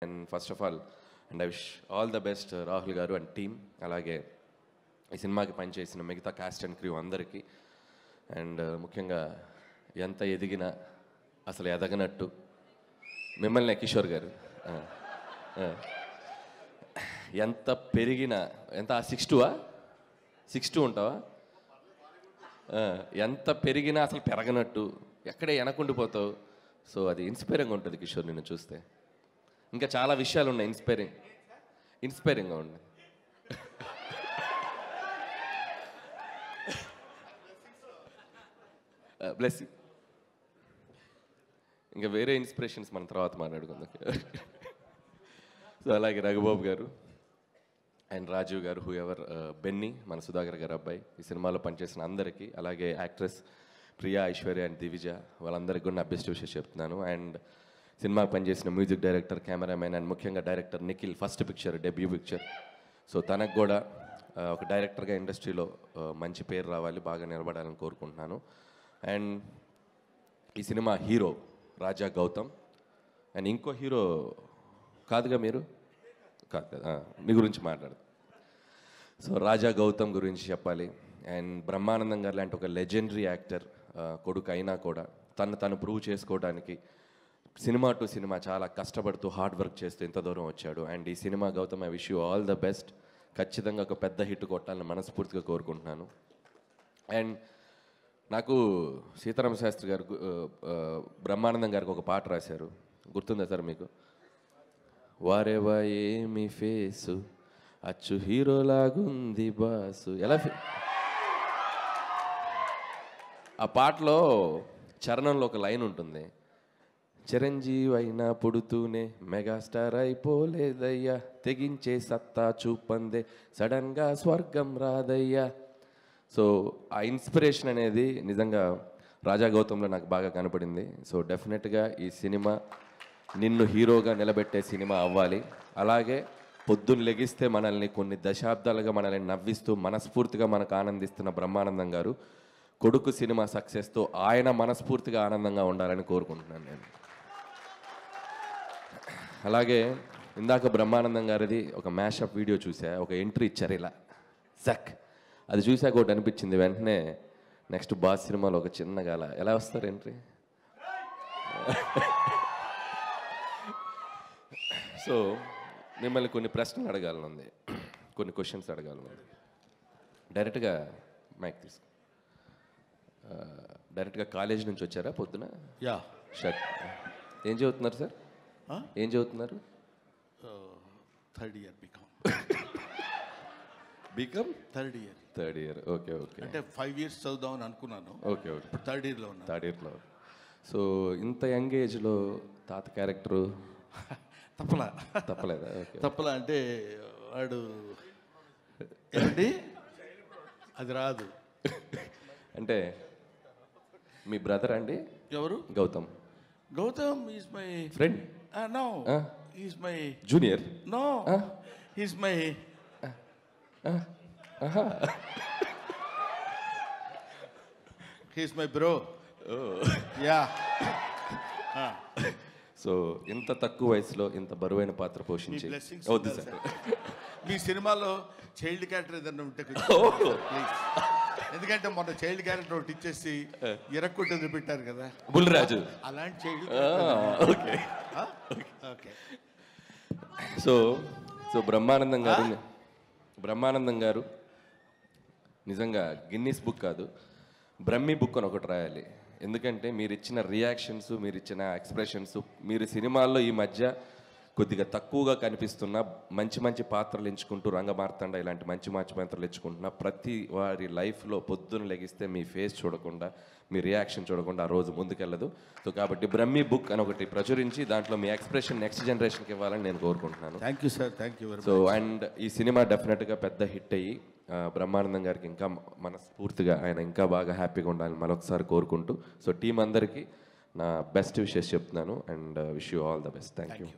And first of all and I wish all the best Rahul గారు and team, అలాగే ఈ సినిమాకి పనిచేసిన మిగతా క్యాస్ట్ అండ్ క్రూ అందరికీ. అండ్ ముఖ్యంగా ఎంత ఎదిగినా అసలు ఎదగనట్టు మిమ్మల్ని కిషోర్ గారు ఎంత పెరిగినా ఎంత 6'2" ఉంటావా, ఎంత పెరిగినా అసలు పెరగనట్టు ఎక్కడే వెనకుండిపోతావు. సో అది ఇన్స్పైరింగ్గా ఉంటుంది కిషోర్ నిన్ను చూస్తే. ఇంకా చాలా విషయాలు ఉన్నాయి ఇన్స్పైరింగ్గా ఉన్నాయి. Bless you. ఇంకా వేరే ఇన్స్పిరేషన్స్ మన తర్వాత మాట్లాడుకుందాం. సో అలాగే రఘుబాబు గారు అండ్ రాజీవ్ గారు, హూ ఎవర్, బెన్నీ, మన సుధాకర్ గారు అబ్బాయి, ఈ సినిమాలో పనిచేసిన అందరికీ, అలాగే యాక్ట్రెస్ ప్రియా, ఐశ్వర్య అండ్ దివిజ, వాళ్ళందరికీ కూడా నా బెస్ట్ విషయం చెప్తున్నాను. అండ్ సినిమాకి పనిచేసిన మ్యూజిక్ డైరెక్టర్, కెమెరామెన్ అండ్ ముఖ్యంగా director Nikhil, first picture, debut picture. So తనకు కూడా ఒక డైరెక్టర్గా ఇండస్ట్రీలో మంచి పేరు రావాలి, బాగా నిలబడాలని కోరుకుంటున్నాను. అండ్ ఈ cinema hero Raja Gautam, and ఇంకో హీరో కాదుగా మీరు, కాదు కదా, మీ గురించి మాట్లాడదు. సో రాజా గౌతమ్ గురించి చెప్పాలి. అండ్ బ్రహ్మానందం గారు లాంటి ఒక లెజెండరీ యాక్టర్ కొడుకు అయినా కూడా తను ప్రూవ్ చేసుకోవడానికి సినిమా టు సినిమా చాలా కష్టపడుతూ హార్డ్ వర్క్ చేస్తూ ఇంత దూరం వచ్చాడు. అండ్ ఈ cinema Gautam, I wish you all the best. ఖచ్చితంగా ఒక పెద్ద హిట్ కొట్టాలని మనస్ఫూర్తిగా కోరుకుంటున్నాను. అండ్ నాకు సీతారామ శాస్త్రి గారు, బ్రహ్మానందం గారికి ఒక పాట రాశారు, గుర్తుందా సార్ మీకు? వారేవా ఏమి ఫేసు, అచ్చు హీరోలాగుంది బాసు. ఎలా ఆ పాటలో చరణంలో ఒక లైన్ ఉంటుంది, చిరంజీవి అయినా పుడుతూనే మెగాస్టార్ అయిపోలేదయ్యా, తెగించే సత్తా చూపందే సడన్గా స్వర్గం రాదయ్యా. సో ఆ ఇన్స్పిరేషన్ అనేది నిజంగా రాజా గౌతంలో నాకు బాగా కనపడింది. సో డెఫినెట్గా ఈ సినిమా నిన్ను హీరోగా నిలబెట్టే సినిమా అవ్వాలి. అలాగే పొద్దున్న లెగిస్తే మనల్ని కొన్ని దశాబ్దాలుగా మనల్ని నవ్విస్తూ మనస్ఫూర్తిగా మనకు ఆనందిస్తున్న బ్రహ్మానందం గారు కొడుకు సినిమా సక్సెస్తో ఆయన మనస్ఫూర్తిగా ఆనందంగా ఉండాలని కోరుకుంటున్నాను నేను. అలాగే ఇందాక బ్రహ్మానందం గారిది ఒక మ్యాషప్ వీడియో చూసా, ఒక ఎంట్రీ ఇచ్చారు ఇలా జక్, అది చూసాక ఒకటి అనిపించింది, వెంటనే నెక్స్ట్ బాస్ సినిమాలో ఒక చిన్నగా అలా ఎలా వస్తారు ఎంట్రీ. సో మిమ్మల్ని కొన్ని ప్రశ్నలు అడగాలనుంది, కొన్ని క్వశ్చన్స్ అడగాలనుంది. డైరెక్ట్గా మైక్ తీసుకో. డైరెక్ట్గా కాలేజ్ నుంచి వచ్చారా పొద్దున? యా. షర్ట్ ఏం చదువుతున్నారు సార్? ఏం చదువుతున్నారు? Third year BCom. BCom third year. Okay okay. అంటే 5 years చదువుదామని అనుకున్నాను. Okay okay. ఇప్పుడు థర్డ్ ఇయర్లో ఉన్నాను. థర్డ్ ఇయర్లో. సో ఇంత యంగ్ ఏజ్లో తాత క్యారెక్టరు తప్పలేదా? ఓకే. తప్పలా అంటే వాడు ఏంటి అది రాదు. అంటే మీ బ్రదర్ అండి? ఎవరు? Gautam. Gautam is my friend. No, is my junior. No, is my he's my bro. Yeah. So ఇంత తక్కువ వయసులో ఇంత బరువైన పాత్ర పోషించి వద్దు సార్. మీ సినిమాలో చైల్డ్ క్యారెక్టర్ ఏదన్నా ఉంటే ప్లీజ్. ఎందుకంటే మొన్న చైల్డ్ క్యారెక్టర్ ఒకటి ఇచ్చేసి ఎరక్కొట్టేది పెట్టారు కదా, బుల్లిరాజు, అలాంటి child. Okay okay. So so Brahmanandam గారు నిజంగా గిన్నీస్ బుక్ కాదు, బ్రహ్మీ బుక్ అని ఒకటి రాయాలి. ఎందుకంటే మీరు ఇచ్చిన రియాక్షన్స్, మీరు ఇచ్చిన ఎక్స్ప్రెషన్స్, మీరు సినిమాల్లో ఈ మధ్య కొద్దిగా తక్కువగా కనిపిస్తున్న మంచి మంచి పాత్రలు ఎంచుకుంటూ, రంగమార్తాండ ఇలాంటి మంచి పాత్రలు ఎంచుకుంటున్న ప్రతి వారి లైఫ్లో పొద్దున్న లెగిస్తే మీ ఫేస్ చూడకుండా, మీ రియాక్షన్ చూడకుండా ఆ రోజు ముందుకెళ్ళదు. సో కాబట్టి బ్రహ్మీ బుక్ అని ఒకటి ప్రచురించి దాంట్లో మీ ఎక్స్ప్రెషన్ నెక్స్ట్ జనరేషన్కి ఇవ్వాలని నేను కోరుకుంటున్నాను. Thank you sir, thank you. So and ఈ సినిమా డెఫినెట్గా పెద్ద హిట్ అయ్యి బ్రహ్మానందం గారికి ఇంకా మనస్ఫూర్తిగా ఆయన ఇంకా బాగా హ్యాపీగా ఉండాలని మరొకసారి కోరుకుంటూ, సో టీం అందరికీ నా బెస్ట్ విషెస్ చెప్తున్నాను. And wish you all the best. Thank you.